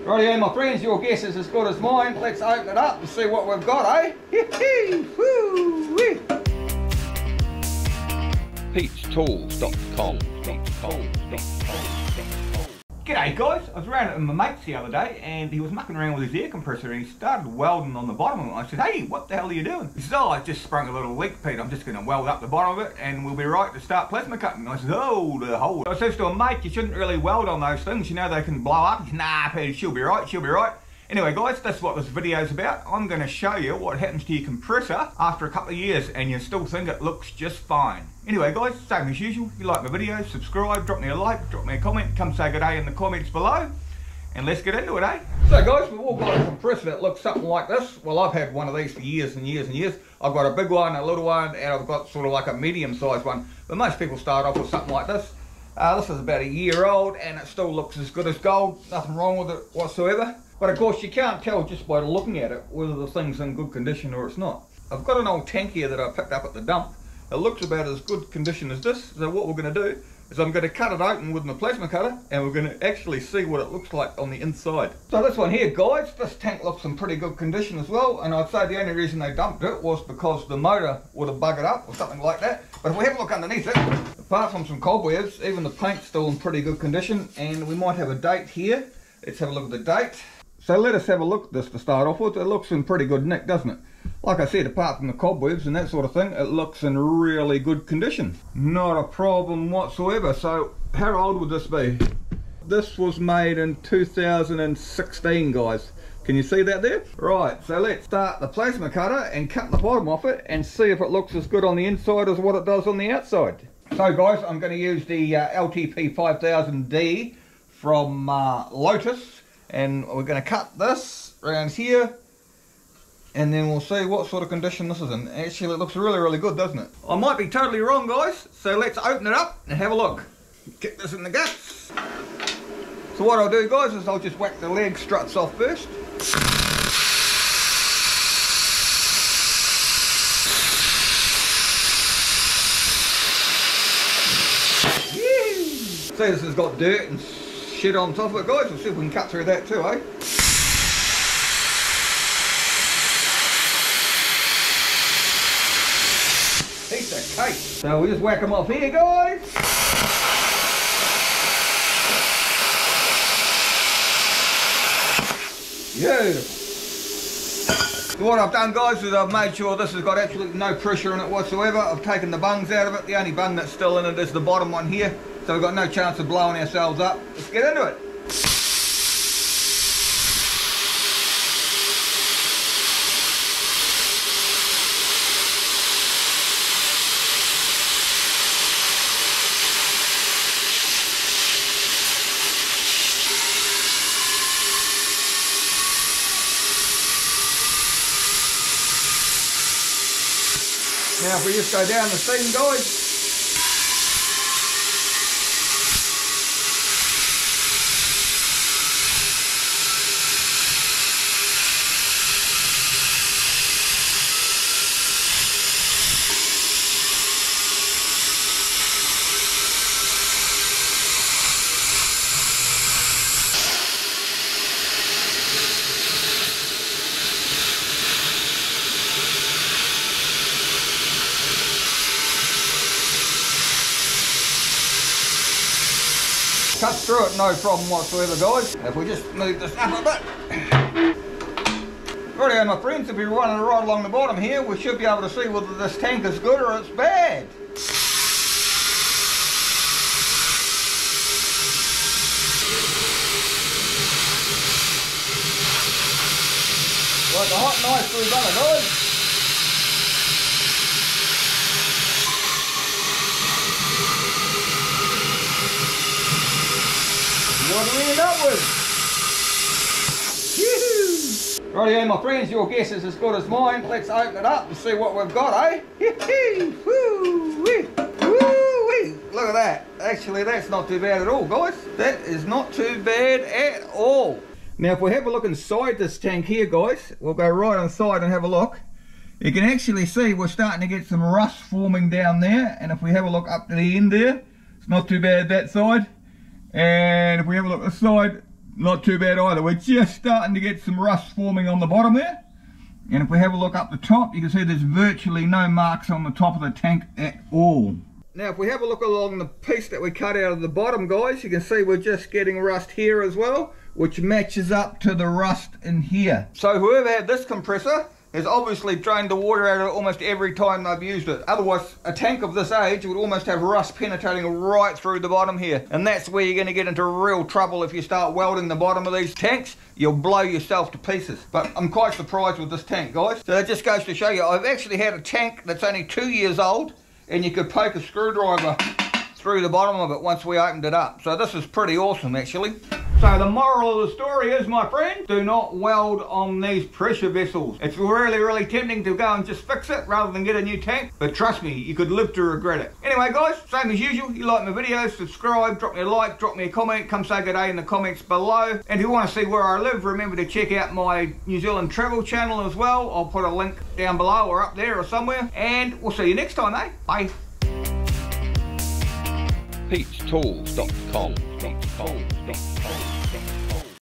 Rightio my friends, your guess is as good as mine. Let's open it up and see what we've got, eh? Woo-wee. Pete'sTools.com. G'day guys, I was around with my mates the other day and he was mucking around with his air compressor and he started welding on the bottom of it. I said, hey, what the hell are you doing? He said, oh, I just sprung a little leak, Pete. I'm just going to weld up the bottom of it and we'll be right to start plasma cutting. I said, hold. I says to him, mate, you shouldn't really weld on those things. You know they can blow up. He said, nah, Pete, she'll be right. Anyway guys, that's what this video is about. I'm going to show you what happens to your compressor after a couple of years and you still think it looks just fine. Anyway guys, same as usual, if you like my videos, subscribe, drop me a like, drop me a comment, come say good day in the comments below, and let's get into it, eh? So guys, we've all got a compressor that looks something like this. Well, I've had one of these for years and years and years. I've got a big one, a little one, and I've got sort of like a medium-sized one. But most people start off with something like this. This is about a year old, and it still looks as good as gold. Nothing wrong with it whatsoever. But of course, you can't tell just by looking at it whether the thing's in good condition or it's not. I've got an old tank here that I picked up at the dump. It looks about as good condition as this. So what we're going to do is I'm going to cut it open with my plasma cutter and we're going to actually see what it looks like on the inside. So this one here, guys, this tank looks in pretty good condition as well, and I'd say the only reason they dumped it was because the motor would have buggered up or something like that. But if we have a look underneath it, apart from some cobwebs, even the paint's still in pretty good condition, and we might have a date here. Let's have a look at the date. So let us have a look at this to start off with. It looks in pretty good nick, doesn't it? Like I said, apart from the cobwebs and that sort of thing, it looks in really good condition. Not a problem whatsoever. So how old would this be? This was made in 2016, guys. Can you see that there? Right, so let's start the plasma cutter and cut the bottom off it and see if it looks as good on the inside as what it does on the outside. So guys, I'm going to use the LTP 5000D from Lotus. And we're going to cut this around here and then we'll see what sort of condition this is in. Actually, it looks really good, doesn't it? I might be totally wrong, guys, so let's open it up and have a look. Kick this in the guts. So what I'll do, guys, is I'll just whack the leg struts off first. See, this has got dirt and shit on top of it, guys. We'll see if we can cut through that too, eh? Piece of cake. So we'll just whack them off here, guys. Beautiful. So what I've done, guys, is I've made sure this has got absolutely no pressure in it whatsoever. I've taken the bungs out of it. The only bung that's still in it is the bottom one here. So we've got no chance of blowing ourselves up. Let's get into it. Now if we just go down the seam, guys. Cuts through it, no problem whatsoever, guys. If we just move this up a bit. Rightio, my friends, if we're running right along the bottom here, we should be able to see whether this tank is good or it's bad. Like a hot knife through butter, guys. What do we end up with? Rightio, my friends, your guess is as good as mine. Let's open it up and see what we've got, eh? Woo-wee. Look at that. Actually, that's not too bad at all, guys. That is not too bad at all. Now, if we have a look inside this tank here, guys, we'll go right inside and have a look. You can actually see we're starting to get some rust forming down there. And if we have a look up to the end there, it's not too bad that side. And if we have a look at the side, Not too bad either. We're just starting to get some rust forming on the bottom there. And if we have a look up the top, you can see there's virtually no marks on the top of the tank at all. Now if we have a look along the piece that we cut out of the bottom, guys, you can see we're just getting rust here as well, which matches up to the rust in here. So whoever had this compressor has obviously drained the water out of it almost every time they've used it. Otherwise, a tank of this age would almost have rust penetrating right through the bottom here. And that's where you're going to get into real trouble if you start welding the bottom of these tanks. You'll blow yourself to pieces. But I'm quite surprised with this tank, guys. So that just goes to show you, I've actually had a tank that's only 2 years old, and you could poke a screwdriver through the bottom of it once we opened it up. So this is pretty awesome, actually. So the moral of the story is, my friend, do not weld on these pressure vessels. It's really, really tempting to go and just fix it rather than get a new tank. But trust me, you could live to regret it. Anyway, guys, same as usual, you like my videos, subscribe, drop me a like, drop me a comment, come say good day in the comments below. And if you want to see where I live, remember to check out my New Zealand travel channel as well. I'll put a link down below or up there or somewhere. And we'll see you next time, eh? Bye. PeachTools.com.